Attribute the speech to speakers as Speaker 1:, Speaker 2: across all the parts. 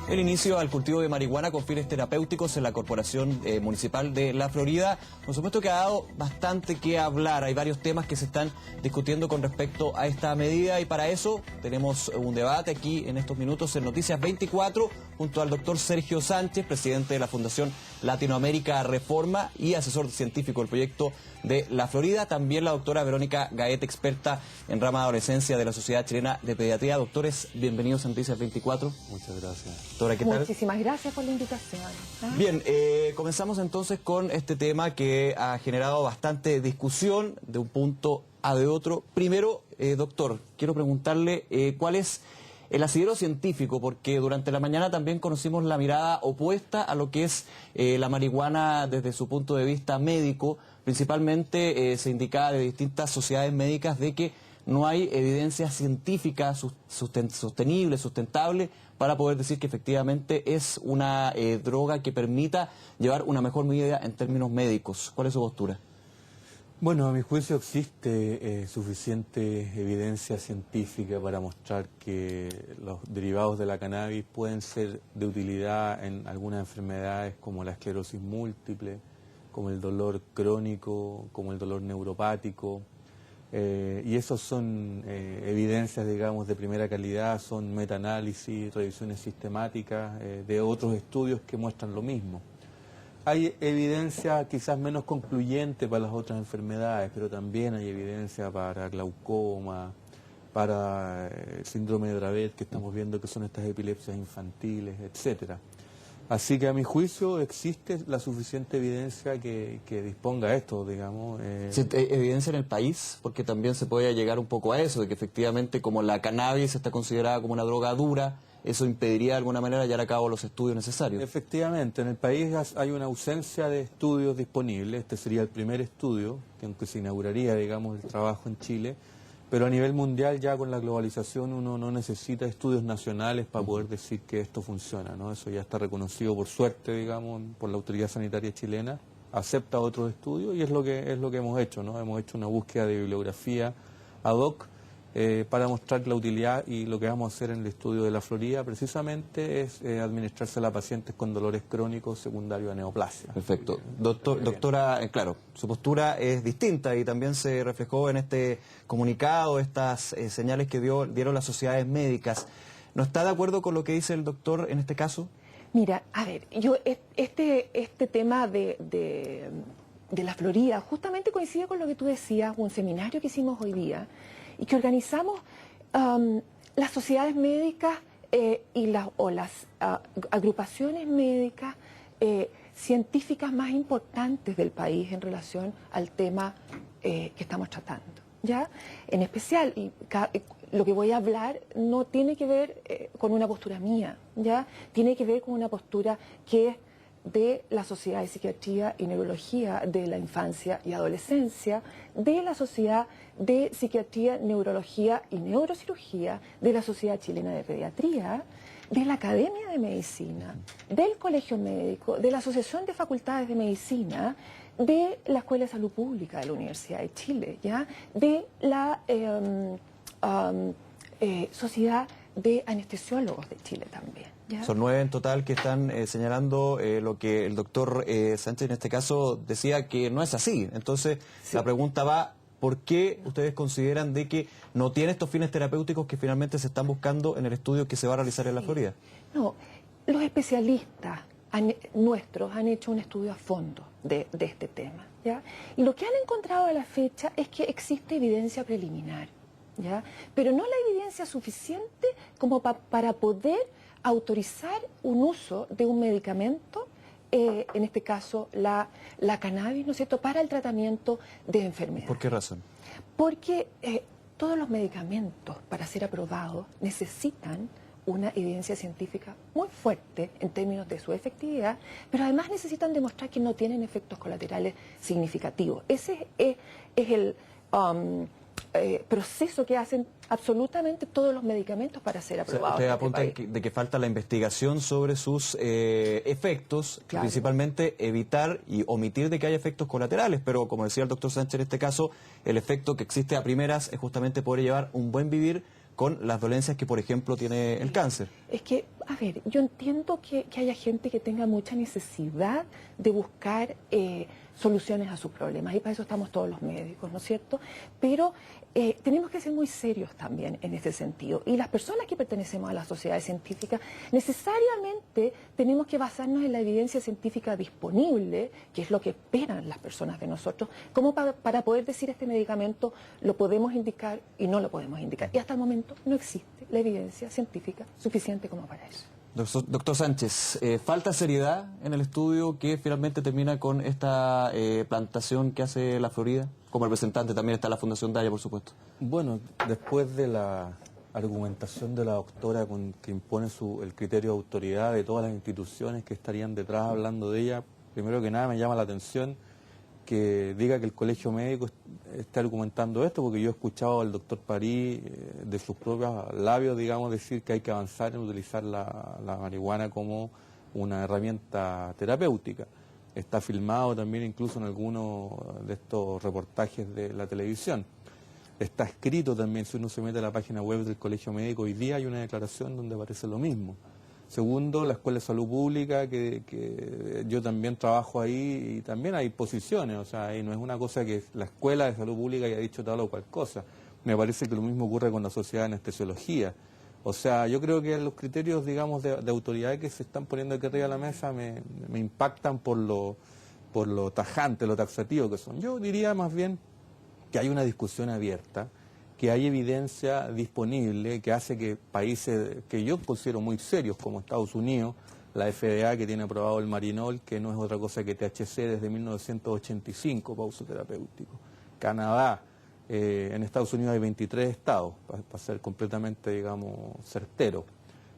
Speaker 1: el inicio al cultivo de marihuana con fines terapéuticos en la Corporación Municipal de La Florida. Por supuesto que ha dado bastante que hablar, hay varios temas que se están discutiendo con respecto a esta medida y para eso tenemos un debate aquí en estos minutos en Noticias 24 junto al doctor Sergio Sánchez, presidente de la Fundación Latinoamérica Reforma y asesor científico del proyecto de La Florida. También la doctora Verónica Gaete, experta en rama de adolescencia de la Sociedad Chilena de Pediatría. Doctores, bienvenidos a Noticias 24.
Speaker 2: Muchas gracias.
Speaker 1: Doctora, ¿qué tal?
Speaker 3: Muchísimas gracias por la invitación.
Speaker 1: Bien, comenzamos entonces con este tema que ha generado bastante discusión de un punto a de otro. Primero, doctor, quiero preguntarle cuál es el asidero científico, porque durante la mañana también conocimos la mirada opuesta a lo que es la marihuana desde su punto de vista médico. Principalmente se indicaba de distintas sociedades médicas de que no hay evidencia científica sostenible, sustentable, para poder decir que efectivamente es una droga que permita llevar una mejor vida en términos médicos. ¿Cuál es su postura?
Speaker 2: Bueno, a mi juicio existe suficiente evidencia científica para mostrar que los derivados de la cannabis pueden ser de utilidad en algunas enfermedades como la esclerosis múltiple, como el dolor crónico, como el dolor neuropático. Y esos son evidencias, digamos, de primera calidad, son metaanálisis, revisiones sistemáticas de otros estudios que muestran lo mismo. Hay evidencia quizás menos concluyente para las otras enfermedades, pero también hay evidencia para glaucoma, para el síndrome de Dravet, que estamos viendo que son estas epilepsias infantiles, etcétera. Así que a mi juicio existe la suficiente evidencia que disponga esto, digamos.
Speaker 1: ¿Evidencia en el país? Porque también se puede llegar un poco a eso, de que efectivamente como la cannabis está considerada como una droga dura, eso impediría de alguna manera llevar a cabo los estudios necesarios.
Speaker 2: Efectivamente, en el país hay una ausencia de estudios disponibles. Este sería el primer estudio, que aunque se inauguraría, digamos, el trabajo en Chile. Pero a nivel mundial, ya con la globalización, uno no necesita estudios nacionales para poder decir que esto funciona, ¿no? Eso ya está reconocido por suerte, digamos, por la autoridad sanitaria chilena. Acepta otros estudios y es lo que hemos hecho, ¿no? Hemos hecho una búsqueda de bibliografía ad hoc para mostrar la utilidad, y lo que vamos a hacer en el estudio de La Florida precisamente es administrársela a pacientes con dolores crónicos secundarios a neoplasia.
Speaker 1: Perfecto. Doctora, claro, su postura es distinta y también se reflejó en este comunicado, estas señales que dieron las sociedades médicas. ¿No está de acuerdo con lo que dice el doctor en este caso?
Speaker 3: Mira, a ver, yo este tema de La Florida justamente coincide con lo que tú decías, un seminario que hicimos hoy día y que organizamos las sociedades médicas y las agrupaciones médicas científicas más importantes del país en relación al tema que estamos tratando, ¿ya? En especial, lo que voy a hablar no tiene que ver con una postura mía, ¿ya? Tiene que ver con una postura que es de la Sociedad de Psiquiatría y Neurología de la Infancia y Adolescencia, de la Sociedad de Psiquiatría, Neurología y Neurocirugía, de la Sociedad Chilena de Pediatría, de la Academia de Medicina, del Colegio Médico, de la Asociación de Facultades de Medicina, de la Escuela de Salud Pública de la Universidad de Chile, ¿ya? De la Sociedad de Anestesiólogos de Chile también. ¿Ya?
Speaker 1: Son 9 en total que están señalando lo que el doctor Sánchez en este caso decía que no es así. Entonces, sí, la pregunta va, ¿por qué ustedes consideran de que no tiene estos fines terapéuticos que finalmente se están buscando en el estudio que se va a realizar en La Florida?
Speaker 3: No, los especialistas nuestros han hecho un estudio a fondo de este tema, ¿ya? Y lo que han encontrado a la fecha es que existe evidencia preliminar, ¿ya? Pero no la evidencia suficiente como para poder autorizar un uso de un medicamento, en este caso la cannabis, ¿no es cierto?, para el tratamiento de enfermedades.
Speaker 1: ¿Por qué razón?
Speaker 3: Porque todos los medicamentos para ser aprobados necesitan una evidencia científica muy fuerte en términos de su efectividad, pero además necesitan demostrar que no tienen efectos colaterales significativos. Ese es el proceso que hacen absolutamente todos los medicamentos para ser aprobados.
Speaker 1: Usted apunta de que falta la investigación sobre sus efectos, claro, principalmente evitar y omitir de que haya efectos colaterales, pero como decía el doctor Sánchez en este caso, el efecto que existe a primeras es justamente poder llevar un buen vivir con las dolencias que, por ejemplo, tiene el cáncer.
Speaker 3: Es que, a ver, yo entiendo que haya gente que tenga mucha necesidad de buscar soluciones a sus problemas, y para eso estamos todos los médicos, ¿no es cierto? Pero tenemos que ser muy serios también en ese sentido. Y las personas que pertenecemos a las sociedades científicas, necesariamente tenemos que basarnos en la evidencia científica disponible, que es lo que esperan las personas de nosotros, como para poder decir este medicamento lo podemos indicar y no lo podemos indicar. Y hasta el momento no existe la evidencia científica suficiente como para eso.
Speaker 1: Doctor Sánchez, ¿falta seriedad en el estudio que finalmente termina con esta plantación que hace la Florida? Como representante también está la Fundación Daya, por supuesto.
Speaker 2: Bueno, después de la argumentación de la doctora que impone el criterio de autoridad de todas las instituciones que estarían detrás hablando de ella, primero que nada me llama la atención que diga que el colegio médico está argumentando esto, porque yo he escuchado al doctor París de sus propios labios, digamos, decir que hay que avanzar en utilizar la marihuana como una herramienta terapéutica. Está filmado también incluso en algunos de estos reportajes de la televisión. Está escrito también, si uno se mete a la página web del Colegio Médico, hoy día hay una declaración donde aparece lo mismo. Segundo, la Escuela de Salud Pública, que yo también trabajo ahí y también hay posiciones, o sea, ahí no es una cosa que la Escuela de Salud Pública haya dicho tal o cual cosa. Me parece que lo mismo ocurre con la Sociedad de Anestesiología. O sea, yo creo que los criterios, digamos, de autoridad que se están poniendo aquí arriba de la mesa me impactan por lo tajante, lo taxativo que son. Yo diría más bien que hay una discusión abierta, que hay evidencia disponible que hace que países que yo considero muy serios, como Estados Unidos, la FDA que tiene aprobado el Marinol, que no es otra cosa que THC desde 1985 para uso terapéutico. Canadá, en Estados Unidos hay 23 estados, para ser completamente, digamos, certero.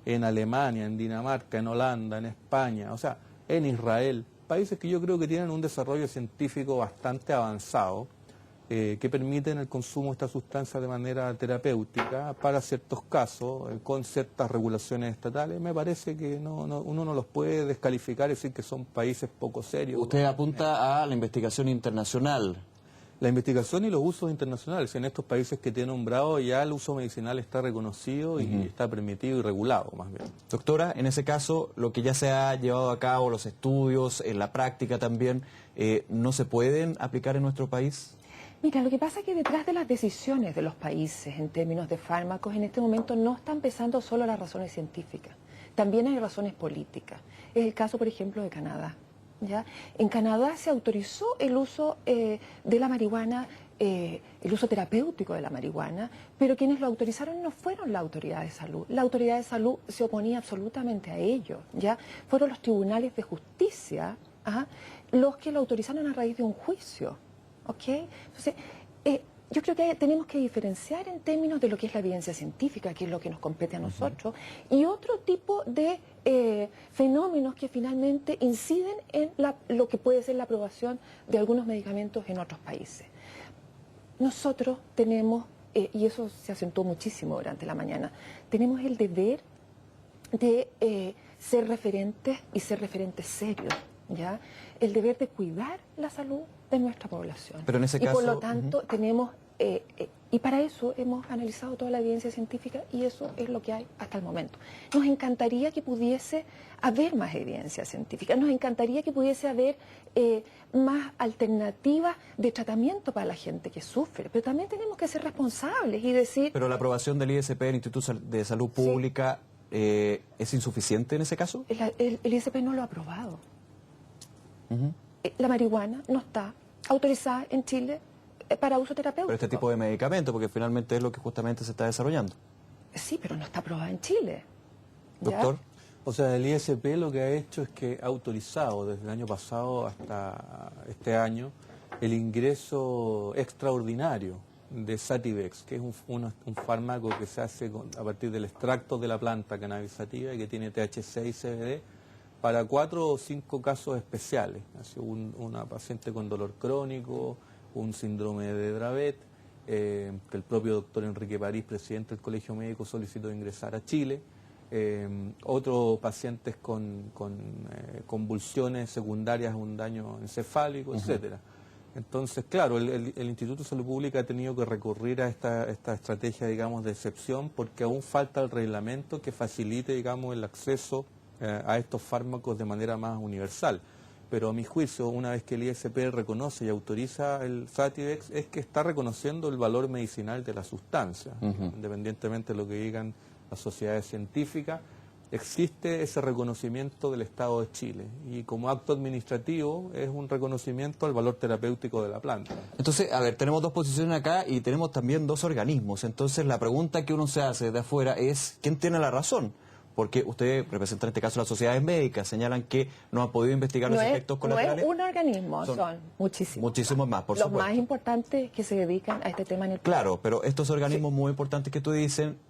Speaker 2: En Alemania, en Dinamarca, en Holanda, en España, o sea, en Israel, países que yo creo que tienen un desarrollo científico bastante avanzado, que permiten el consumo de esta sustancia de manera terapéutica para ciertos casos, con ciertas regulaciones estatales. Me parece que uno no los puede descalificar y decir que son países poco serios.
Speaker 1: Usted apunta a la investigación internacional.
Speaker 2: La investigación y los usos internacionales. En estos países que te he nombrado ya el uso medicinal está reconocido y está permitido y regulado, más bien.
Speaker 1: Doctora, en ese caso, lo que ya se ha llevado a cabo, los estudios, en la práctica también, ¿no se pueden aplicar en nuestro país?
Speaker 3: Mira, lo que pasa es que detrás de las decisiones de los países en términos de fármacos, en este momento no están pesando solo las razones científicas, también hay razones políticas. Es el caso, por ejemplo, de Canadá. ¿Ya? En Canadá se autorizó el uso de la marihuana, el uso terapéutico de la marihuana, pero quienes lo autorizaron no fueron la autoridad de salud. La autoridad de salud se oponía absolutamente a ello. ¿Ya? Fueron los tribunales de justicia los que lo autorizaron a raíz de un juicio. ¿Okay? Entonces, yo creo que tenemos que diferenciar en términos de lo que es la evidencia científica, que es lo que nos compete a nosotros, y otro tipo de fenómenos que finalmente inciden en lo que puede ser la aprobación de algunos medicamentos en otros países. Nosotros tenemos, y eso se acentuó muchísimo durante la mañana, tenemos el deber de ser referentes y ser referentes serios, ¿ya? El deber de cuidar la salud de nuestra población.
Speaker 1: Pero en ese caso,
Speaker 3: por lo tanto, tenemos, y para eso hemos analizado toda la evidencia científica y eso es lo que hay hasta el momento. Nos encantaría que pudiese haber más evidencia científica, nos encantaría que pudiese haber más alternativas de tratamiento para la gente que sufre, pero también tenemos que ser responsables y decir...
Speaker 1: Pero la aprobación del ISP, el Instituto de Salud Pública, ¿es insuficiente en ese caso?
Speaker 3: El ISP no lo ha aprobado. La marihuana no está autorizada en Chile para uso terapéutico.
Speaker 1: Pero este tipo de medicamento, porque finalmente es lo que justamente se está desarrollando.
Speaker 3: Sí, pero no está aprobada en Chile. ¿Ya?
Speaker 1: Doctor.
Speaker 2: O sea, el ISP lo que ha hecho es que ha autorizado desde el año pasado hasta este año el ingreso extraordinario de Sativex, que es un fármaco que se hace a partir del extracto de la planta cannabis sativa y que tiene THC y CBD, para 4 o 5 casos especiales. Una paciente con dolor crónico, un síndrome de Dravet, que el propio doctor Enrique París, presidente del Colegio Médico, solicitó ingresar a Chile. Otros pacientes con convulsiones secundarias a un daño encefálico, etcétera. Entonces, claro, el Instituto de Salud Pública ha tenido que recurrir a esta estrategia, digamos, de excepción, porque aún falta el reglamento que facilite, digamos, el acceso a estos fármacos de manera más universal. Pero a mi juicio, una vez que el ISP reconoce y autoriza el Sativex, es que está reconociendo el valor medicinal de la sustancia, independientemente de lo que digan las sociedades científicas. Existe ese reconocimiento del Estado de Chile y como acto administrativo es un reconocimiento al valor terapéutico de la planta.
Speaker 1: Entonces, a ver, tenemos dos posiciones acá y tenemos también dos organismos. Entonces, la pregunta que uno se hace de afuera es, ¿quién tiene la razón? Porque usted representa en este caso las sociedades médicas, señalan que no han podido investigar los efectos colaterales.
Speaker 3: No es un organismo, son muchísimos.
Speaker 1: Muchísimos más, por
Speaker 3: los
Speaker 1: supuesto.
Speaker 3: Los más importantes que se dedican a este tema en el país.
Speaker 1: Claro, pero estos organismos muy importantes que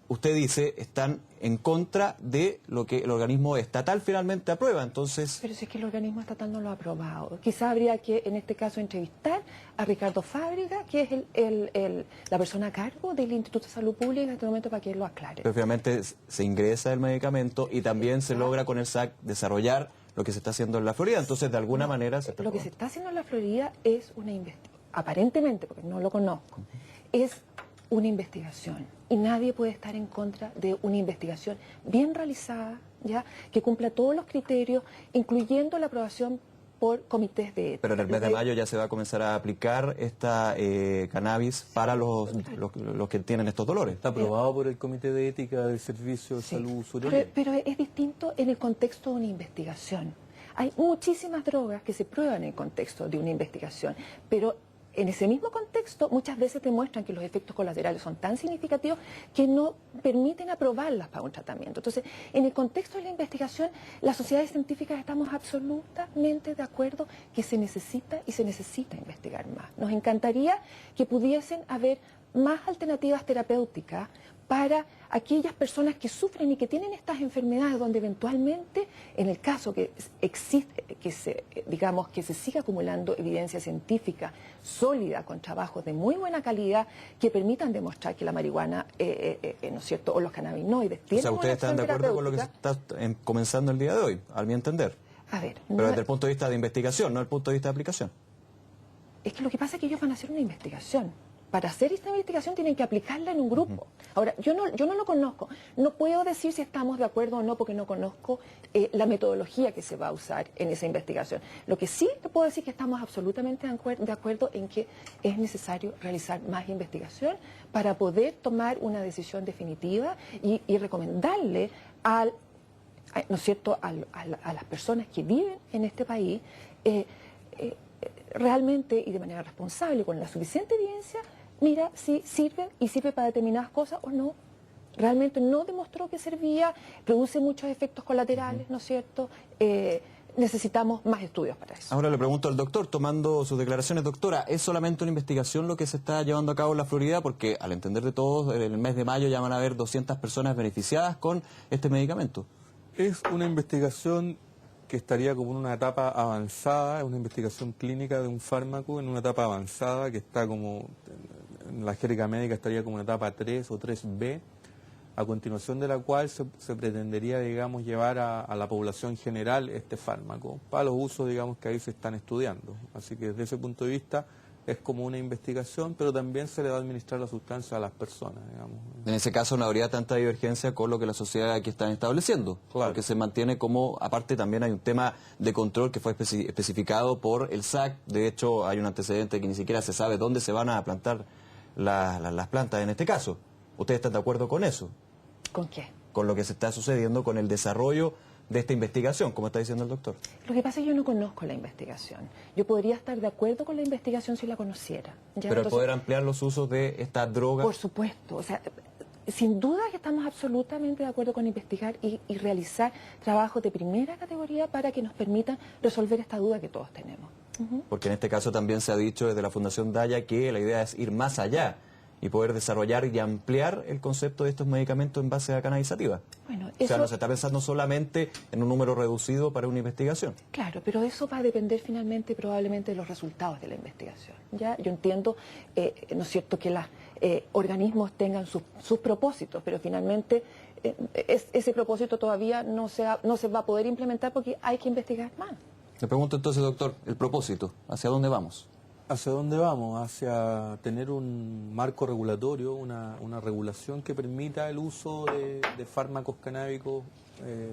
Speaker 1: usted dice, están en contra de lo que el organismo estatal finalmente aprueba, entonces...
Speaker 3: Pero si es que el organismo estatal no lo ha aprobado. Quizá habría que, en este caso, entrevistar a Ricardo Fábrega, que es la persona a cargo del Instituto de Salud Pública en este momento, para que él lo aclare.
Speaker 1: Pero finalmente se ingresa el medicamento y también se logra con el SAC desarrollar lo que se está haciendo en la Florida, entonces de alguna manera se está
Speaker 3: Lo que se está haciendo en la Florida es una investigación, aparentemente, porque no lo conozco, es una investigación. Y nadie puede estar en contra de una investigación bien realizada, ¿ya?, que cumpla todos los criterios, incluyendo la aprobación por comités de ética.
Speaker 1: Pero en el mes de mayo ya se va a comenzar a aplicar esta cannabis para los que tienen estos dolores.
Speaker 2: Está aprobado por el Comité de Ética del Servicio de Salud Suroriente.
Speaker 3: Pero es distinto en el contexto de una investigación. Hay muchísimas drogas que se prueban en el contexto de una investigación, pero en ese mismo contexto muchas veces demuestran que los efectos colaterales son tan significativos que no permiten aprobarlas para un tratamiento. Entonces, en el contexto de la investigación, las sociedades científicas estamos absolutamente de acuerdo que se necesita investigar más. Nos encantaría que pudiesen haber más alternativas terapéuticas para aquellas personas que sufren y que tienen estas enfermedades, donde eventualmente, en el caso que existe, que se siga acumulando evidencia científica sólida con trabajos de muy buena calidad que permitan demostrar que la marihuana, ¿no es cierto?, o los cannabinoides tienen.
Speaker 1: O sea, ustedes están de acuerdo con lo que se está comenzando el día de hoy, a mi entender.
Speaker 3: A ver,
Speaker 1: pero desde el punto de vista de investigación, no desde el punto de vista de aplicación.
Speaker 3: Es que lo que pasa es que ellos van a hacer una investigación. Para hacer esta investigación tienen que aplicarla en un grupo. Ahora, yo no lo conozco. No puedo decir si estamos de acuerdo o no, porque no conozco la metodología que se va a usar en esa investigación. Lo que sí te puedo decir es que estamos absolutamente de acuerdo en que es necesario realizar más investigación para poder tomar una decisión definitiva y recomendarle ¿no es cierto?, a las personas que viven en este país realmente y de manera responsable, con la suficiente evidencia, mira si sirve y sirve para determinadas cosas o no. Realmente no demostró que servía, produce muchos efectos colaterales, ¿no es cierto? Necesitamos más estudios para eso.
Speaker 1: Ahora le pregunto al doctor, tomando sus declaraciones, doctora, ¿es solamente una investigación lo que se está llevando a cabo en la Florida? Porque al entender de todos, en el mes de mayo ya van a haber 200 personas beneficiadas con este medicamento.
Speaker 2: Es una investigación que estaría como en una etapa avanzada, es una investigación clínica de un fármaco en una etapa avanzada que está como, en la jerga médica estaría como en etapa 3 o 3B, a continuación de la cual se pretendería, digamos, llevar a la población general este fármaco, para los usos, digamos, que ahí se están estudiando. Así que desde ese punto de vista es como una investigación, pero también se le va a administrar la sustancia a las personas, digamos.
Speaker 1: En ese caso no habría tanta divergencia con lo que la sociedad aquí está estableciendo,
Speaker 2: claro,
Speaker 1: porque se mantiene como, aparte también hay un tema de control que fue especificado por el SAC, de hecho hay un antecedente que ni siquiera se sabe dónde se van a plantar las plantas en este caso. ¿Ustedes están de acuerdo con eso?
Speaker 3: ¿Con qué?
Speaker 1: Con lo que se está sucediendo con el desarrollo de esta investigación, como está diciendo el doctor.
Speaker 3: Lo que pasa es que yo no conozco la investigación. Yo podría estar de acuerdo con la investigación si la conociera. ¿Ya?
Speaker 1: Pero el poder ampliar los usos de estas drogas...
Speaker 3: Por supuesto. O sea, sin duda que estamos absolutamente de acuerdo con investigar y realizar trabajos de primera categoría para que nos permitan resolver esta duda que todos tenemos.
Speaker 1: Porque en este caso también se ha dicho desde la Fundación Daya que la idea es ir más allá y poder desarrollar y ampliar el concepto de estos medicamentos en base a cannabis sativa.
Speaker 3: Bueno,
Speaker 1: o sea, no se está pensando solamente en un número reducido para una investigación.
Speaker 3: Claro, pero eso va a depender finalmente probablemente de los resultados de la investigación. ¿Ya? Yo entiendo, ¿no es cierto?, que los organismos tengan sus propósitos, pero finalmente ese propósito todavía no se va a poder implementar porque hay que investigar más.
Speaker 1: Le pregunto entonces, doctor, el propósito, ¿hacia dónde vamos?
Speaker 2: ¿Hacia dónde vamos? Hacia tener un marco regulatorio, una regulación que permita el uso de fármacos canábicos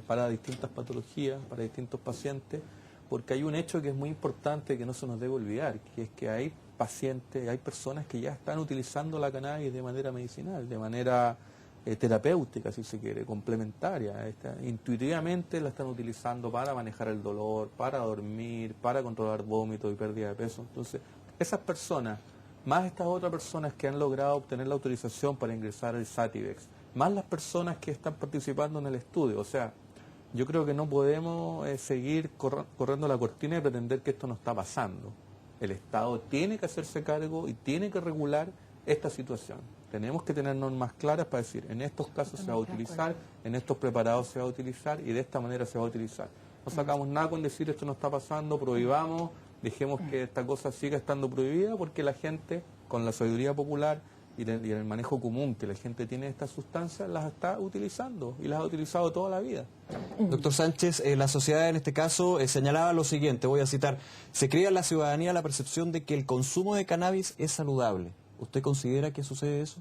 Speaker 2: para distintas patologías, para distintos pacientes, porque hay un hecho que es muy importante que no se nos debe olvidar, que es que hay pacientes, hay personas que ya están utilizando la cannabis de manera medicinal, de manera terapéutica, si se quiere, complementaria. Intuitivamente la están utilizando para manejar el dolor, para dormir, para controlar vómitos y pérdida de peso. Entonces, esas personas, más estas otras personas que han logrado obtener la autorización para ingresar al Sativex, más las personas que están participando en el estudio, o sea, yo creo que no podemos seguir corriendo la cortina y pretender que esto no está pasando. El Estado tiene que hacerse cargo y tiene que regular esta situación. Tenemos que tener normas claras para decir, en estos casos se va a utilizar, en estos preparados se va a utilizar y de esta manera se va a utilizar. No sacamos nada con decir esto no está pasando, prohibamos, dejemos que esta cosa siga estando prohibida, porque la gente, con la sabiduría popular y el manejo común que la gente tiene de estas sustancias, las está utilizando y las ha utilizado toda la vida.
Speaker 1: Doctor Sánchez, la sociedad en este caso señalaba lo siguiente, voy a citar, se crea en la ciudadanía la percepción de que el consumo de cannabis es saludable. ¿Usted considera que sucede eso?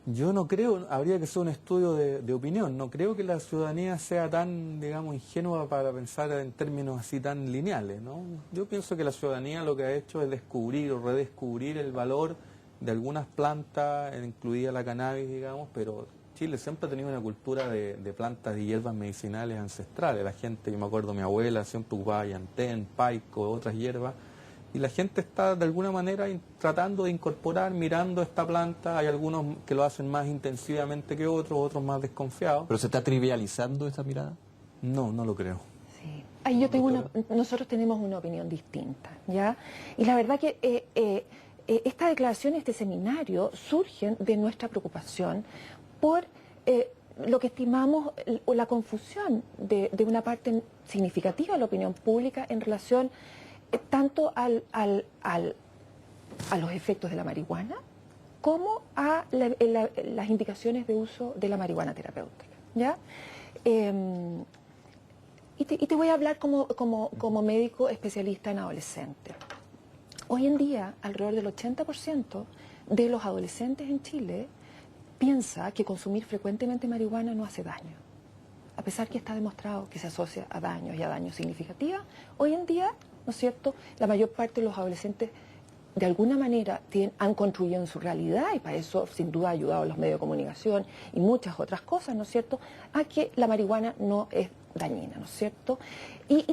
Speaker 2: Yo no creo, habría que hacer un estudio de opinión, no creo que la ciudadanía sea tan, digamos, ingenua para pensar en términos así tan lineales, ¿no? Yo pienso que la ciudadanía lo que ha hecho es descubrir o redescubrir el valor de algunas plantas, incluida la cannabis, digamos, pero Chile siempre ha tenido una cultura de plantas y hierbas medicinales ancestrales. La gente, yo me acuerdo, mi abuela siempre ocupaba llantén, paico, otras hierbas, y la gente está de alguna manera tratando de incorporar, mirando esta planta. Hay algunos que lo hacen más intensivamente que otros más desconfiados.
Speaker 1: ¿Pero se está trivializando esta mirada?
Speaker 2: No, no lo creo.
Speaker 3: Sí. Ahí yo tengo nosotros tenemos una opinión distinta, ¿ya? Y la verdad que esta declaración, este seminario, surgen de nuestra preocupación por lo que estimamos la confusión de una parte significativa de la opinión pública en relación tanto a los efectos de la marihuana como a las indicaciones de uso de la marihuana terapéutica, ¿ya? Y te voy a hablar como médico especialista en adolescentes. Hoy en día, alrededor del 80% de los adolescentes en Chile piensa que consumir frecuentemente marihuana no hace daño. A pesar que está demostrado que se asocia a daños y a daños significativos, hoy en día, ¿no es cierto?, la mayor parte de los adolescentes de alguna manera han construido en su realidad, y para eso sin duda ha ayudado los medios de comunicación y muchas otras cosas, ¿no es cierto?, a que la marihuana no es dañina, ¿no es cierto? Y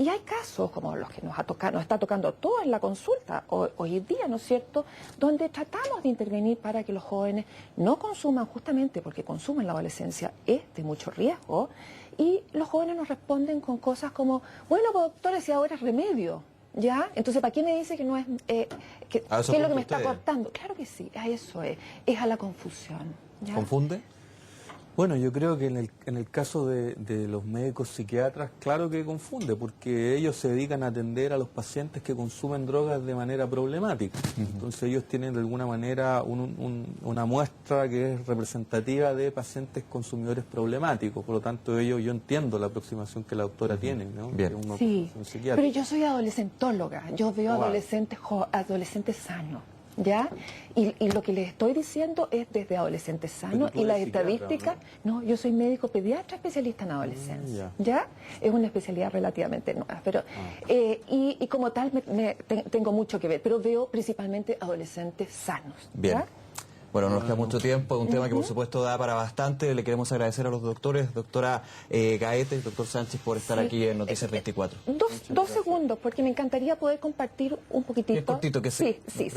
Speaker 3: hay casos como los que nos está tocando a todos en la consulta hoy día, ¿no es cierto?, donde tratamos de intervenir para que los jóvenes no consuman, justamente porque consumo en la adolescencia es de mucho riesgo, y los jóvenes nos responden con cosas como, bueno, pues, doctores, si ahora es remedio, ¿ya? Entonces, ¿para qué me dice que no es, ¿qué es lo que me está cortando? Claro que sí, a eso es a la confusión, ¿ya?
Speaker 1: ¿Confunde?
Speaker 2: Bueno, yo creo que en el caso de los médicos psiquiatras, claro que confunde, porque ellos se dedican a atender a los pacientes que consumen drogas de manera problemática. Entonces ellos tienen de alguna manera una muestra que es representativa de pacientes consumidores problemáticos. Por lo tanto, yo entiendo la aproximación que la doctora tiene, ¿no?
Speaker 1: Bien.
Speaker 3: Sí, pero yo soy adolescentóloga, yo veo adolescentes sanos, ¿ya? Y lo que les estoy diciendo es desde adolescentes sanos, y las estadísticas, ¿no? Yo soy médico pediatra especialista en adolescencia, ¿ya? Es una especialidad relativamente nueva, pero y como tal tengo mucho que ver, pero veo principalmente adolescentes sanos.
Speaker 1: Bien.
Speaker 3: ¿Ya?
Speaker 1: Bueno, no nos queda mucho tiempo, es un tema que por supuesto da para bastante. Le queremos agradecer a los doctores, doctora Gaete y doctor Sánchez, por estar aquí en Noticias 24.
Speaker 3: Dos segundos, porque me encantaría poder compartir un poquitito.
Speaker 1: Bien cortito, que sí.
Speaker 3: Sí.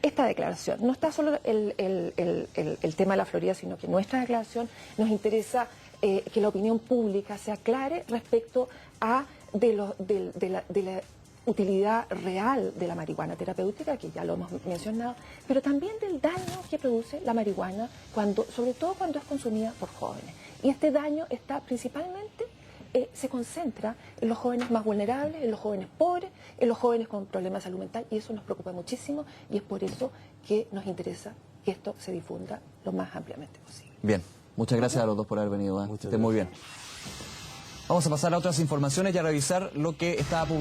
Speaker 3: Esta declaración, no está solo el tema de la Florida, sino que nuestra declaración nos interesa que la opinión pública se aclare respecto a de la utilidad real de la marihuana terapéutica, que ya lo hemos mencionado, pero también del daño que produce la marihuana, sobre todo cuando es consumida por jóvenes. Y este daño está principalmente, se concentra en los jóvenes más vulnerables, en los jóvenes pobres, en los jóvenes con problemas de salud mental, y eso nos preocupa muchísimo, y es por eso que nos interesa que esto se difunda lo más ampliamente posible.
Speaker 1: Bien, muchas gracias a los dos por haber venido. Estén muy bien. Vamos a pasar a otras informaciones y a revisar lo que estaba publicado.